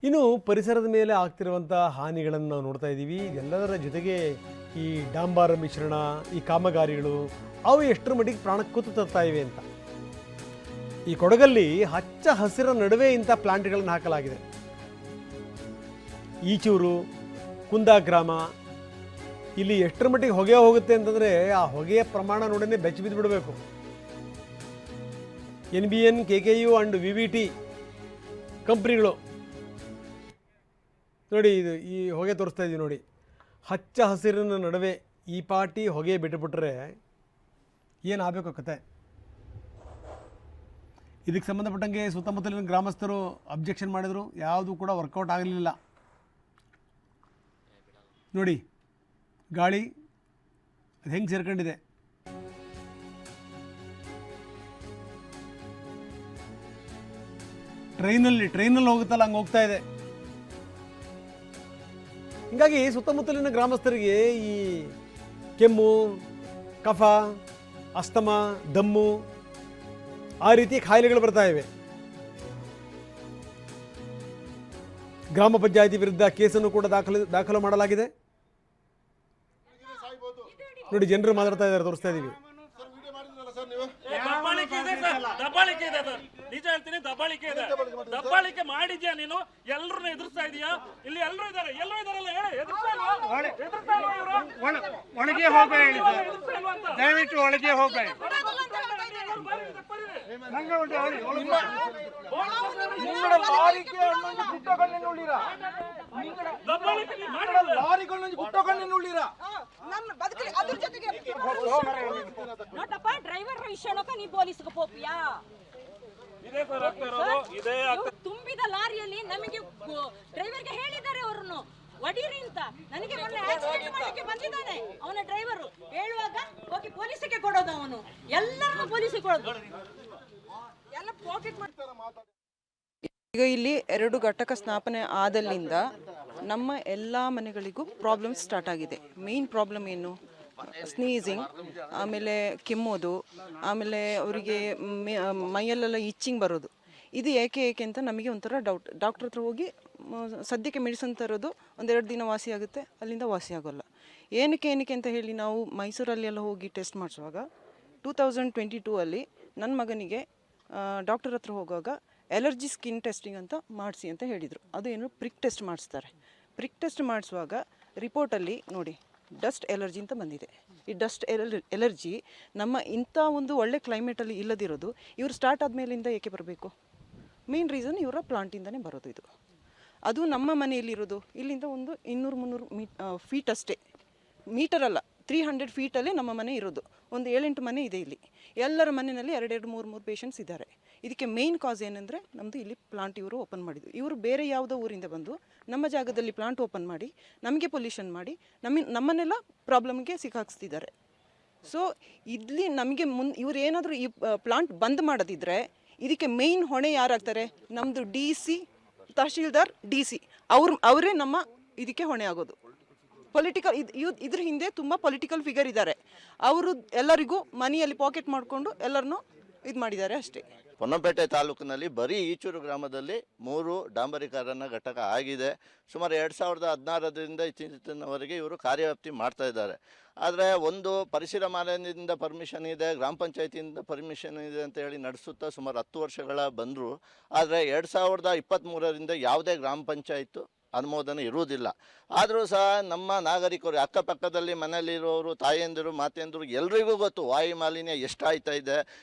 ಇನ್ನು ಪರಿಸರದ ಮೇಲೆ ಆಗ್ತಿರುವಂಥ ಹಾನಿಗಳನ್ನು ನಾವು ನೋಡ್ತಾ ಇದ್ದೀವಿ. ಎಲ್ಲದರ ಜೊತೆಗೆ ಈ ಡಾಂಬಾರ ಮಿಶ್ರಣ, ಈ ಕಾಮಗಾರಿಗಳು ಅವು ಎಷ್ಟರ ಮಟ್ಟಿಗೆ ಪ್ರಾಣಕ್ಕೂತು ತರ್ತಾ ಇವೆ ಅಂತ. ಈ ಕೊಡಗಲ್ಲಿ ಹಚ್ಚ ಹಸಿರ ನಡುವೆ ಇಂಥ ಪ್ಲಾಂಟ್ಗಳನ್ನು ಹಾಕಲಾಗಿದೆ. ಈಚೂರು, ಕುಂದಾಗ್ರಾಮ, ಇಲ್ಲಿ ಎಷ್ಟರ ಮಟ್ಟಿಗೆ ಹೊಗೆ ಹೋಗುತ್ತೆ ಅಂತಂದರೆ ಆ ಹೊಗೆಯ ಪ್ರಮಾಣ ನೋಡೇ ಬೆಚ್ಚಿ ಬಿದ್ದು ಬಿಡಬೇಕು. NBN, KKU ಆ್ಯಂಡ್ VVT ಕಂಪ್ನಿಗಳು ನೋಡಿ, ಇದು ಈ ಹೊಗೆ ತೋರಿಸ್ತಾ ಇದ್ದೀವಿ ನೋಡಿ. ಹಚ್ಚ ಹಸಿರಿನ ನಡುವೆ ಈ ಪಾಟಿ ಹೊಗೆ ಬಿಟ್ಟುಬಿಟ್ರೆ ಏನಾಗಬೇಕು ಕತೆ. ಇದಕ್ಕೆ ಸಂಬಂಧಪಟ್ಟಂಗೆ ಸುತ್ತಮುತ್ತಲಿನ ಗ್ರಾಮಸ್ಥರು ಅಬ್ಜೆಕ್ಷನ್ ಮಾಡಿದರು, ಯಾವುದೂ ಕೂಡ ವರ್ಕೌಟ್ ಆಗಲಿಲ್ಲ. ನೋಡಿ ಗಾಳಿ ಅದು ಹೆಂಗೆ ಸೇರ್ಕೊಂಡಿದೆ. ಟ್ರೈನಲ್ಲಿ ಹೋಗುತ್ತಲ್ಲ ಹಂಗೆ ಹೋಗ್ತಾ ಇದೆ. ಹೀಗಾಗಿ ಸುತ್ತಮುತ್ತಲಿನ ಗ್ರಾಮಸ್ಥರಿಗೆ ಈ ಕೆಮ್ಮು, ಕಫ, ಅಸ್ತಮ, ದಮ್ಮು ಆ ರೀತಿ ಕಾಯಿಲೆಗಳು ಬರ್ತಾ ಇವೆ. ಗ್ರಾಮ ಪಂಚಾಯಿತಿ ವಿರುದ್ಧ ಕೇಸನ್ನು ಕೂಡ ದಾಖಲು ಮಾಡಲಾಗಿದೆ. ನೋಡಿ ಜನರು ಮಾತಾಡ್ತಾ ಇದ್ದಾರೆ, ತೋರಿಸ್ತಾ ಇದ್ದೀವಿ. ನಿಜ ಹೇಳ್ತೀನಿ, ದಬ್ಬಾಳಿಕೆ ಇದೆ. ದಬ್ಬಾಳಿಕೆ ಮಾಡಿದ್ಯಾ ನೀನು? ಎಲ್ಲರನ್ನ ಎದುರಿಸ್ತಾ ಇದೀಯಾ? ಇಲ್ಲಿ ಎಲ್ಲರೂ ಇದಾರೆ, ಎಲ್ಲರೂ ಇದಾರಲ್ಲ, ಹೇಳಿ. ಒಳಗೆ ಹೋಗಬೇಡಿ, ದಯವಿಟ್ಟು ಒಳಗೆ ಹೋಗಬೇಡಿ. ಡ್ರೈವರ್ ವಿಷಯಕ್ಕೆ ನೀ ಪೊಲೀಸ್ಗೆ ಹೋಗ್ತೀಯಾ? ತುಂಬಿದ ಲಾರಿಯಲ್ಲಿ ನಮಗೆ ಡ್ರೈವರ್ಗೆ ಹೇಳಿದ್ದಾರೆ ಅವ್ರನ್ನು ಒಡೀರಿ ಅಂತ. ನನಗೆ ಮೊನ್ನೆ ಆಕ್ಸಿಡೆಂಟ್ ಮಾಡಕ್ಕೆ ಬಂದಿದ್ದಾನೆ ಅವನ ಡ್ರೈವರು. ಹೇಳುವಾಗ ಹೋಗಿ ಪೊಲೀಸಿಗೆ ಕೊಡೋದು, ಅವನು ಎಲ್ಲರನ್ನು ಪೊಲೀಸಿಗೆ ಕೊಡೋದು, ಎಲ್ಲ ಪಾಕೆಟ್ ಮಾಡ್ತಾರೆ. ಈಗ ಇಲ್ಲಿ 2 ಘಟಕ ಸ್ಥಾಪನೆ ಆದಲ್ಲಿಂದ ನಮ್ಮ ಎಲ್ಲ ಮನೆಗಳಿಗೂ ಪ್ರಾಬ್ಲಮ್ ಸ್ಟಾರ್ಟ್ ಆಗಿದೆ. ಮೇನ್ ಪ್ರಾಬ್ಲಮ್ ಏನು? ಸ್ನೀಸಿಂಗ್, ಆಮೇಲೆ ಕೆಮ್ಮೋದು, ಆಮೇಲೆ ಅವರಿಗೆ ಮೈಯಲ್ಲೆಲ್ಲ ಇಚ್ಚಿಂಗ್ ಬರೋದು. ಇದು ಏಕೆ ಅಂತ ನಮಗೆ ಒಂಥರ ಡೌಟ್. ಡಾಕ್ಟ್ರ್ ಹತ್ರ ಹೋಗಿ ಸದ್ಯಕ್ಕೆ ಮೆಡಿಸಿನ್ ತರೋದು, 1-2 ದಿನ ವಾಸಿ ಆಗುತ್ತೆ, ಅಲ್ಲಿಂದ ವಾಸಿ ಆಗೋಲ್ಲ. ಏನಕ್ಕೆ ಅಂತ ಹೇಳಿ ನಾವು ಮೈಸೂರಲ್ಲೆಲ್ಲ ಹೋಗಿ ಟೆಸ್ಟ್ ಮಾಡಿಸುವಾಗ 2022 ನನ್ನ ಮಗನಿಗೆ ಡಾಕ್ಟರ್ ಹತ್ರ ಹೋಗುವಾಗ ಎಲರ್ಜಿ ಸ್ಕಿನ್ ಟೆಸ್ಟಿಂಗ್ ಅಂತ ಮಾಡಿಸಿ ಅಂತ ಹೇಳಿದರು. ಅದು ಏನು ಪ್ರಿಕ್ ಟೆಸ್ಟ್ ಮಾಡಿಸ್ತಾರೆ. ಪ್ರಿಕ್ ಟೆಸ್ಟ್ ಮಾಡಿಸುವಾಗ ರಿಪೋರ್ಟಲ್ಲಿ ನೋಡಿ ಡಸ್ಟ್ ಎಲರ್ಜಿ ಅಂತ ಬಂದಿದೆ. ಈ ಡಸ್ಟ್ ಎಲರ್ಜಿ ನಮ್ಮ ಇಂಥ ಒಂದು ಒಳ್ಳೆ ಕ್ಲೈಮೇಟಲ್ಲಿ ಇಲ್ಲದಿರೋದು ಇವರು ಸ್ಟಾರ್ಟ್ ಆದಮೇಲಿಂದ ಏಕೆ ಬರಬೇಕು? ಮೇನ್ ರೀಸನ್ ಇವರ ಪ್ಲಾಂಟಿಂದನೇ ಬರೋದು ಇದು. ಅದು ನಮ್ಮ ಮನೆಯಲ್ಲಿರೋದು ಇಲ್ಲಿಂದ ಒಂದು 200-300 ಫೀಟ್ ಅಷ್ಟೇ, ಮೀಟರ್ ಅಲ್ಲ, 300 ಫೀಟಲ್ಲೇ ನಮ್ಮ ಮನೆ ಇರೋದು. ಒಂದು 7-8 ಮನೆ ಇದೆ ಇಲ್ಲಿ. ಎಲ್ಲರ ಮನೆಯಲ್ಲಿ 2-3 ಪೇಷಂಟ್ಸ್ ಇದ್ದಾರೆ. ಇದಕ್ಕೆ ಮೇನ್ ಕಾಸ್ ಏನಂದರೆ ನಮ್ಮದು ಇಲ್ಲಿ ಪ್ಲಾಂಟ್ ಇವರು ಓಪನ್ ಮಾಡಿದ್ದು. ಇವರು ಬೇರೆ ಯಾವುದೋ ಊರಿಂದ ಬಂದು ನಮ್ಮ ಜಾಗದಲ್ಲಿ ಪ್ಲಾಂಟ್ ಓಪನ್ ಮಾಡಿ ನಮಗೆ ಪೊಲ್ಯೂಷನ್ ಮಾಡಿ ನಮ್ಮನ್ನೆಲ್ಲ ಪ್ರಾಬ್ಲಮ್ಗೆ ಸಿಕ್ಕಾಕ್ಸ್ತಿದ್ದಾರೆ. ಸೊ ಇಲ್ಲಿ ನಮಗೆ ಇವ್ರು ಏನಾದರೂ ಈ ಪ್ಲಾಂಟ್ ಬಂದ್ ಮಾಡೋದಿದ್ರೆ ಇದಕ್ಕೆ ಮೇಯ್ನ್ ಹೊಣೆ ಯಾರಾಗ್ತಾರೆ? ನಮ್ಮದು DC, ತಹಶೀಲ್ದಾರ್, DC ಅವರೇ ನಮ್ಮ ಇದಕ್ಕೆ ಹೊಣೆ ಆಗೋದು. ಪೊಲಿಟಿಕಲ್ ಇದ್ರ ಹಿಂದೆ ತುಂಬ ಪೊಲಿಟಿಕಲ್ ಫಿಗರ್ ಇದ್ದಾರೆ. ಅವರು ಎಲ್ಲರಿಗೂ ಮನೆಯಲ್ಲಿ ಪಾಕೆಟ್ ಮಾಡಿಕೊಂಡು ಎಲ್ಲರನ್ನೂ ಇದು ಮಾಡಿದ್ದಾರೆ ಅಷ್ಟೇ. ಪೊನ್ನಂಪೇಟೆ ತಾಲೂಕಿನಲ್ಲಿ ಬರೀ ಈಚೂರು ಗ್ರಾಮದಲ್ಲಿ 3 ಡಾಂಬರೀಕರಣ ಘಟಕ ಆಗಿದೆ. ಸುಮಾರು 2016ರಿಂದ ಇತ್ತೀಚಿನವರೆಗೆ ಇವರು ಕಾರ್ಯವ್ಯಾಪ್ತಿ ಮಾಡ್ತಾ ಇದ್ದಾರೆ. ಆದರೆ ಒಂದು ಪರಿಸರ ಮಾಲಿನ್ಯದಿಂದ ಪರ್ಮಿಷನ್ ಇದೆ, ಗ್ರಾಮ ಪಂಚಾಯತಿಯಿಂದ ಪರ್ಮಿಷನ್ ಇದೆ ಅಂತ ಹೇಳಿ ನಡೆಸುತ್ತಾ ಸುಮಾರು 10 ವರ್ಷಗಳ ಬಂದರು. ಆದರೆ 2023ರಿಂದ ಯಾವುದೇ ಗ್ರಾಮ ಪಂಚಾಯತ್ತು ಅನುಮೋದನೆ ಇರುವುದಿಲ್ಲ. ಆದರೂ ಸಹ ನಮ್ಮ ನಾಗರಿಕರು, ಅಕ್ಕಪಕ್ಕದಲ್ಲಿ ಮನೆಯಲ್ಲಿರೋರು, ತಾಯಂದಿರು, ಮಾತೆಯಂದಿರು ಎಲ್ರಿಗೂ ಗೊತ್ತು ವಾಯು ಮಾಲಿನ್ಯ ಎಷ್ಟಾಯ್ತಾ ಇದೆ,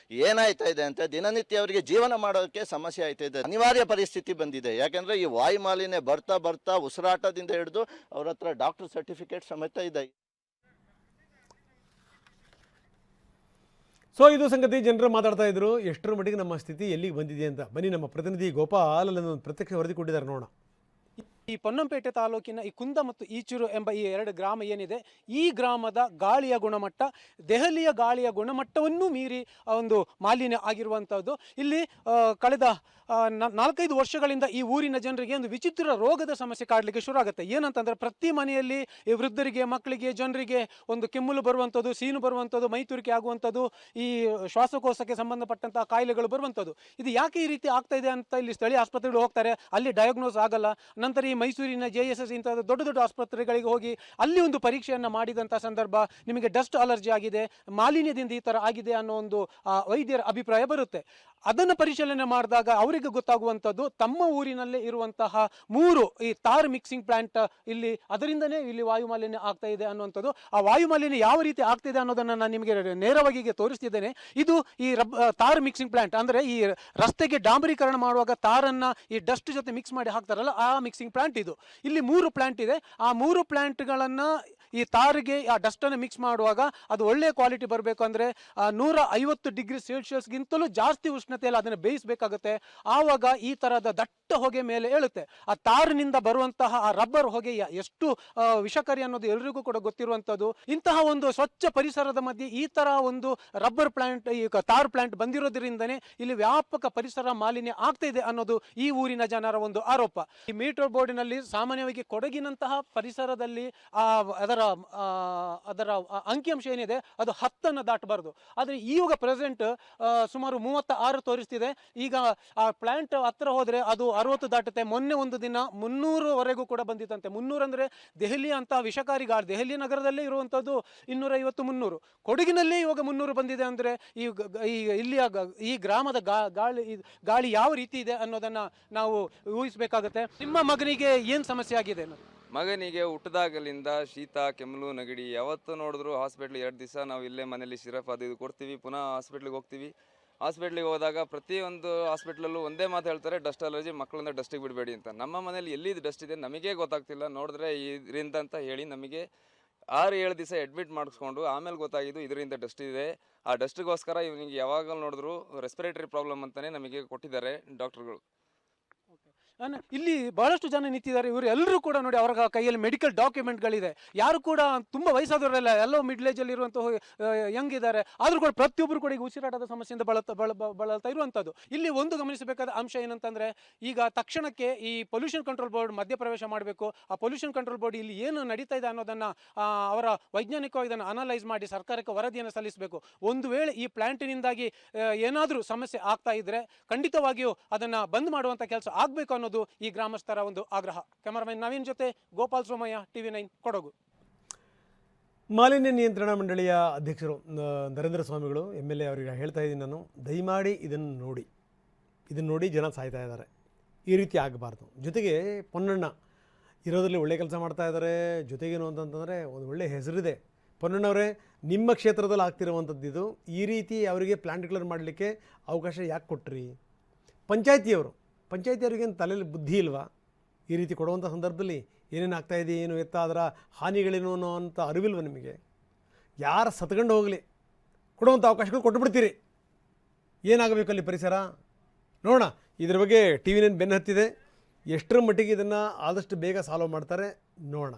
ಏನಾಯ್ತಾ ಇದೆ ಅಂತ. ದಿನನಿತ್ಯ ಅವರಿಗೆ ಜೀವನ ಮಾಡೋಕ್ಕೆ ಸಮಸ್ಯೆ ಆಯ್ತಾ ಇದೆ. ಅನಿವಾರ್ಯ ಪರಿಸ್ಥಿತಿ ಬಂದಿದೆ. ಯಾಕೆಂದರೆ ಈ ವಾಯು ಮಾಲಿನ್ಯ ಬರ್ತಾ ಉಸಿರಾಟದಿಂದ ಹಿಡಿದು ಅವ್ರ ಹತ್ರ ಡಾಕ್ಟರ್ ಸರ್ಟಿಫಿಕೇಟ್ ಸಮೇತ ಇದೆ. ಸೊ ಇದು ಸಂಗತಿ. ಜನರು ಮಾತಾಡ್ತಾ ಇದ್ರು ಎಷ್ಟರ ಮಟ್ಟಿಗೆ ನಮ್ಮ ಸ್ಥಿತಿ ಎಲ್ಲಿಗೆ ಬಂದಿದೆ ಅಂತ. ಬನ್ನಿ ನಮ್ಮ ಪ್ರತಿನಿಧಿ ಗೋಪಾಲ್ ಅಲ್ಲೊಂದು ಪ್ರತ್ಯಕ್ಷ ವರದಿ ಕೊಟ್ಟಿದ್ದಾರೆ ನೋಡೋಣ. ಈ ಪೊನ್ನಂಪೇಟೆ ತಾಲೂಕಿನ ಈ ಕುಂದ ಮತ್ತು ಈಚೂರು ಎಂಬ ಈ 2 ಗ್ರಾಮ ಏನಿದೆ, ಈ ಗ್ರಾಮದ ಗಾಳಿಯ ಗುಣಮಟ್ಟ ದೆಹಲಿಯ ಗಾಳಿಯ ಗುಣಮಟ್ಟವನ್ನು ಮೀರಿ ಒಂದು ಮಾಲಿನ್ಯ ಆಗಿರುವಂಥದ್ದು. ಇಲ್ಲಿ ಕಳೆದ 4-5 ವರ್ಷಗಳಿಂದ ಈ ಊರಿನ ಜನರಿಗೆ ಒಂದು ವಿಚಿತ್ರ ರೋಗದ ಸಮಸ್ಯೆ ಕಾಡಲಿಕ್ಕೆ ಶುರು ಆಗುತ್ತೆ. ಏನಂತಂದರೆ ಪ್ರತಿ ಮನೆಯಲ್ಲಿ ಈ ವೃದ್ಧರಿಗೆ, ಮಕ್ಕಳಿಗೆ, ಜನರಿಗೆ ಒಂದು ಕೆಮ್ಮಲು ಬರುವಂಥದ್ದು, ಸೀನು ಬರುವಂಥದ್ದು, ಮೈತುರಿಕೆ ಆಗುವಂಥದ್ದು, ಈ ಶ್ವಾಸಕೋಶಕ್ಕೆ ಸಂಬಂಧಪಟ್ಟಂತಹ ಕಾಯಿಲೆಗಳು ಬರುವಂಥದ್ದು. ಇದು ಯಾಕೆ ಈ ರೀತಿ ಆಗ್ತಾ ಇದೆ ಅಂತ ಇಲ್ಲಿ ಸ್ಥಳೀಯ ಆಸ್ಪತ್ರೆಗಳು ಹೋಗ್ತಾರೆ, ಅಲ್ಲಿ ಡಯಾಗ್ನೋಸ್ ಆಗಲ್ಲ. ನಂತರ ಈ ಮೈಸೂರಿನ JSS ಇಂಥ ದೊಡ್ಡ ದೊಡ್ಡ ಆಸ್ಪತ್ರೆಗಳಿಗೆ ಹೋಗಿ ಅಲ್ಲಿ ಒಂದು ಪರೀಕ್ಷೆಯನ್ನು ಮಾಡಿದಂಥ ಸಂದರ್ಭ ನಿಮಗೆ ಡಸ್ಟ್ ಅಲರ್ಜಿ ಆಗಿದೆ, ಮಾಲಿನ್ಯದಿಂದ ಈ ಥರ ಆಗಿದೆ ಅನ್ನೋ ಒಂದು ವೈದ್ಯರ ಅಭಿಪ್ರಾಯ ಬರುತ್ತೆ. ಅದನ್ನು ಪರಿಶೀಲನೆ ಮಾಡಿದಾಗ ಅವರಿಗೆ ಗೊತ್ತಾಗುವಂಥದ್ದು ತಮ್ಮ ಊರಿನಲ್ಲೇ ಇರುವಂತಹ 3 ಈ ತಾರ್ ಮಿಕ್ಸಿಂಗ್ ಪ್ಲಾಂಟ್ ಇಲ್ಲಿ ಅದರಿಂದನೇ ಇಲ್ಲಿ ವಾಯುಮಾಲಿನ್ಯ ಆಗ್ತಾ ಇದೆ ಅನ್ನುವಂಥದ್ದು. ಆ ವಾಯುಮಾಲಿನ್ಯ ಯಾವ ರೀತಿ ಆಗ್ತಿದೆ ಅನ್ನೋದನ್ನು ನಾನು ನಿಮಗೆ ನೇರವಾಗಿ ತೋರಿಸ್ತಿದ್ದೇನೆ. ಇದು ಈ ತಾರ್ ಮಿಕ್ಸಿಂಗ್ ಪ್ಲಾಂಟ್ ಅಂದರೆ ಈ ರಸ್ತೆಗೆ ಡಾಂಬರೀಕರಣ ಮಾಡುವಾಗ ತಾರನ್ನು ಈ ಡಸ್ಟ್ ಜೊತೆ ಮಿಕ್ಸ್ ಮಾಡಿ ಹಾಕ್ತಾರಲ್ಲ, ಆ ಮಿಕ್ಸಿಂಗ್ ಪ್ಲಾಂಟ್ ಇದು. ಇಲ್ಲಿ 3 ಪ್ಲಾಂಟ್ ಇದೆ. ಆ 3 ಪ್ಲಾಂಟ್ಗಳನ್ನು ಈ ತಾರಿಗೆ ಆ ಡಸ್ಟನ್ನು ಮಿಕ್ಸ್ ಮಾಡುವಾಗ ಅದು ಒಳ್ಳೆಯ ಕ್ವಾಲಿಟಿ ಬರಬೇಕು ಅಂದರೆ 150 ಡಿಗ್ರಿ ಸೆಲ್ಸಿಯಸ್ಗಿಂತಲೂ ಜಾಸ್ತಿ ಉಷ್ಣತೆಯಲ್ಲಿ ಅದನ್ನು ಬೇಯಿಸಬೇಕಾಗುತ್ತೆ. ಆವಾಗ ಈ ಥರದ ದಟ್ಟ ಹೊಗೆ ಮೇಲೆ ಏಳುತ್ತೆ. ಆ ತಾರಿನಿಂದ ಬರುವಂತಹ ಆ ರಬ್ಬರ್ ಹೊಗೆ ಎಷ್ಟು ವಿಷಕಾರಿ ಅನ್ನೋದು ಎಲ್ರಿಗೂ ಕೂಡ ಗೊತ್ತಿರುವಂಥದ್ದು. ಇಂತಹ ಒಂದು ಸ್ವಚ್ಛ ಪರಿಸರದ ಮಧ್ಯೆ ಈ ಥರ ಒಂದು ರಬ್ಬರ್ ಪ್ಲಾಂಟ್, ಈ ತಾರ್ ಪ್ಲಾಂಟ್ ಬಂದಿರೋದ್ರಿಂದನೇ ಇಲ್ಲಿ ವ್ಯಾಪಕ ಪರಿಸರ ಮಾಲಿನ್ಯ ಆಗ್ತಾ ಇದೆ ಅನ್ನೋದು ಈ ಊರಿನ ಜನರ ಒಂದು ಆರೋಪ. ಈ ಮೀಟರ್ ಬೋರ್ಡಿನಲ್ಲಿ ಸಾಮಾನ್ಯವಾಗಿ ಕೊಡಗಿನಂತಹ ಪರಿಸರದಲ್ಲಿ ಅದರ ಅಂಕಿಅಂಶ ಏನಿದೆ ಅದು 10 ದಾಟಬಾರ್ದು. ಆದರೆ ಈಗ ಪ್ರೆಸೆಂಟ್ ಸುಮಾರು 36 ತೋರಿಸ್ತಿದೆ. ಈಗ ಆ ಪ್ಲಾಂಟ್ ಹತ್ರ ಹೋದರೆ ಅದು 60 ದಾಟುತ್ತೆ. ಮೊನ್ನೆ ಒಂದು ದಿನ 300ವರೆಗೂ ಕೂಡ ಬಂದಿತ್ತಂತೆ. 300 ಅಂದರೆ ದೆಹಲಿ ಅಂತ ವಿಷಕಾರಿ ಗಾಳಿ, ದೆಹಲಿ ನಗರದಲ್ಲೇ ಇರುವಂಥದ್ದು 250-300. ಕೊಡಗಿನಲ್ಲೇ ಇವಾಗ 300 ಬಂದಿದೆ ಅಂದರೆ ಇಲ್ಲಿಯ ಈ ಗ್ರಾಮದ ಗಾಳಿ ಯಾವ ರೀತಿ ಇದೆ ಅನ್ನೋದನ್ನು ನಾವು ಊಹಿಸಬೇಕಾಗುತ್ತೆ. ನಿಮ್ಮ ಮಗನಿಗೆ ಏನು ಸಮಸ್ಯೆ ಆಗಿದೆ? ಮಗನಿಗೆ ಹುಟ್ಟಿದಾಗಲಿಂದ ಶೀತ, ಕೆಮ್ಮಲು, ನೆಗಡಿ. ಯಾವತ್ತು ನೋಡಿದ್ರು ಹಾಸ್ಪಿಟ್ಲ್ 2 ದಿವಸ ನಾವು ಇಲ್ಲೇ ಮನೇಲಿ ಸಿರಪ್ ಅದು ಇದು ಕೊಡ್ತೀವಿ, ಪುನಃ ಹಾಸ್ಪಿಟ್ಲಿಗೆ ಹೋಗ್ತೀವಿ. ಹಾಸ್ಪಿಟ್ಲಿಗೆ ಹೋದಾಗ ಪ್ರತಿಯೊಂದು ಹಾಸ್ಪಿಟ್ಲಲ್ಲೂ ಒಂದೇ ಮಾತು ಹೇಳ್ತಾರೆ, ಡಸ್ಟ್ ಅಲರ್ಜಿ, ಮಕ್ಕಳನ್ನ ಡಸ್ಟಿಗೆ ಬಿಡಬೇಡಿ ಅಂತ. ನಮ್ಮ ಮನೇಲಿ ಎಲ್ಲಿದ್ದು ಡಸ್ಟ್ ಇದೆ ನಮಗೇ ಗೊತ್ತಾಗ್ತಿಲ್ಲ. ನೋಡಿದ್ರೆ ಇದರಿಂದ ಅಂತ ಹೇಳಿ ನಮಗೆ 6-7 ದಿವಸ ಅಡ್ಮಿಟ್ ಮಾಡಿಸ್ಕೊಂಡು ಆಮೇಲೆ ಗೊತ್ತಾಗಿದ್ದು ಇದರಿಂದ ಡಸ್ಟ್ ಇದೆ. ಆ ಡಸ್ಟಿಗೋಸ್ಕರ ಇವನಿಗೆ ಯಾವಾಗ ನೋಡಿದ್ರು ರೆಸ್ಪಿರೇಟರಿ ಪ್ರಾಬ್ಲಮ್ ಅಂತಲೇ ನಮಗೆ ಕೊಟ್ಟಿದ್ದಾರೆ ಡಾಕ್ಟ್ರುಗಳು. ಇಲ್ಲಿ ಬಹಳಷ್ಟು ಜನ ನಿಂತಿದ್ದಾರೆ. ಇವರು ಎಲ್ಲರೂ ಕೂಡ ನೋಡಿ ಅವರ ಕೈಯಲ್ಲಿ ಮೆಡಿಕಲ್ ಡಾಕ್ಯುಮೆಂಟ್ಗಳಿದೆ. ಯಾರು ಕೂಡ ತುಂಬ ವಯಸ್ಸಾದವರೆಲ್ಲ ಎಲ್ಲೋ ಮಿಡ್ಲ್ ಏಜಲ್ಲಿ ಇರುವಂತಹ ಯಂಗ್ ಇದ್ದಾರೆ. ಆದರೂ ಕೂಡ ಪ್ರತಿಯೊಬ್ಬರು ಕೂಡ ಈಗ ಉಸಿರಾಟದ ಸಮಸ್ಯೆಯಿಂದ ಬಳಲ್ತಾ ಇರುವಂಥದ್ದು. ಇಲ್ಲಿ ಒಂದು ಗಮನಿಸಬೇಕಾದ ಅಂಶ ಏನಂತಂದರೆ, ಈಗ ತಕ್ಷಣಕ್ಕೆ ಈ ಪೊಲ್ಯೂಷನ್ ಕಂಟ್ರೋಲ್ ಬೋರ್ಡ್ ಮಧ್ಯಪ್ರವೇಶ ಮಾಡಬೇಕು. ಆ ಪೊಲ್ಯೂಷನ್ ಕಂಟ್ರೋಲ್ ಬೋರ್ಡ್ ಇಲ್ಲಿ ಏನು ನಡೀತಾ ಇದೆ ಅನ್ನೋದನ್ನು ಅವರ ವೈಜ್ಞಾನಿಕವಾಗಿ ಇದನ್ನು ಅನಲೈಸ್ ಮಾಡಿ ಸರ್ಕಾರಕ್ಕೆ ವರದಿಯನ್ನು ಸಲ್ಲಿಸಬೇಕು. ಒಂದು ವೇಳೆ ಈ ಪ್ಲಾಂಟಿನಿಂದಾಗಿ ಏನಾದರೂ ಸಮಸ್ಯೆ ಆಗ್ತಾ ಇದ್ದರೆ ಖಂಡಿತವಾಗಿಯೂ ಅದನ್ನು ಬಂದ್ ಮಾಡುವಂಥ ಕೆಲಸ ಆಗಬೇಕು ಅನ್ನೋದು ಈ ಗ್ರಾಮಸ್ಥರ ಒಂದು ಆಗ್ರಹ. ಕ್ಯಾಮರಾಮನ್ ನವೀನ್ ಜೊತೆ ಗೋಪಾಲ್ ಸೋಮಯ್ಯ, TV9 ಕೊಡಗು. ಮಾಲಿನ್ಯ ನಿಯಂತ್ರಣ ಮಂಡಳಿಯ ಅಧ್ಯಕ್ಷರು ನರೇಂದ್ರ ಸ್ವಾಮಿಗಳು MLA ಅವರಿಗೆ ಹೇಳ್ತಾ ಇದ್ದೀನಿ ನಾನು, ದಯಮಾಡಿ ಇದನ್ನು ನೋಡಿ ಜನ ಸಾಯ್ತಾ ಇದ್ದಾರೆ. ಈ ರೀತಿ ಆಗಬಾರ್ದು. ಜೊತೆಗೆ ಪೊನ್ನಣ್ಣ ಇರೋದ್ರಲ್ಲಿ ಒಳ್ಳೆ ಕೆಲಸ ಮಾಡ್ತಾ ಇದ್ದಾರೆ. ಜೊತೆಗೇನು ಅಂತಂತಂದರೆ ಒಂದು ಒಳ್ಳೆಯ ಹೆಸರಿದೆ. ಪೊನ್ನಣ್ಣವರೇ, ನಿಮ್ಮ ಕ್ಷೇತ್ರದಲ್ಲಿ ಆಗ್ತಿರುವಂಥದ್ದು ಇದು. ಈ ರೀತಿ ಅವರಿಗೆ ಪ್ಲಾಂಟ್ಗಳನ್ನು ಮಾಡಲಿಕ್ಕೆ ಅವಕಾಶ ಯಾಕೆ ಕೊಟ್ರಿ? ಪಂಚಾಯತಿಯವರಿಗೇನು ತಲೆಯಲ್ಲಿ ಬುದ್ಧಿ ಇಲ್ವಾ? ಈ ರೀತಿ ಕೊಡುವಂಥ ಸಂದರ್ಭದಲ್ಲಿ ಏನೇನು ಆಗ್ತಾಯಿದೆ, ಏನು ಎತ್ತ, ಅದರ ಹಾನಿಗಳೇನು ಅನ್ನೋ ಅಂತ ಅರಿವಿಲ್ವ ನಿಮಗೆ? ಯಾರು ಸತ್ಕೊಂಡು ಹೋಗಲಿ ಕೊಡುವಂಥ ಅವಕಾಶಗಳು ಕೊಟ್ಟುಬಿಡ್ತೀರಿ. ಏನಾಗಬೇಕು ಅಲ್ಲಿ ಪರಿಸರ ನೋಡೋಣ. ಇದ್ರ ಬಗ್ಗೆ TV9 ಬೆನ್ನು ಹತ್ತಿದೆ. ಎಷ್ಟರ ಮಟ್ಟಿಗೆ ಇದನ್ನು ಆದಷ್ಟು ಬೇಗ ಸಾಲ್ವ್ ಮಾಡ್ತಾರೆ ನೋಡೋಣ.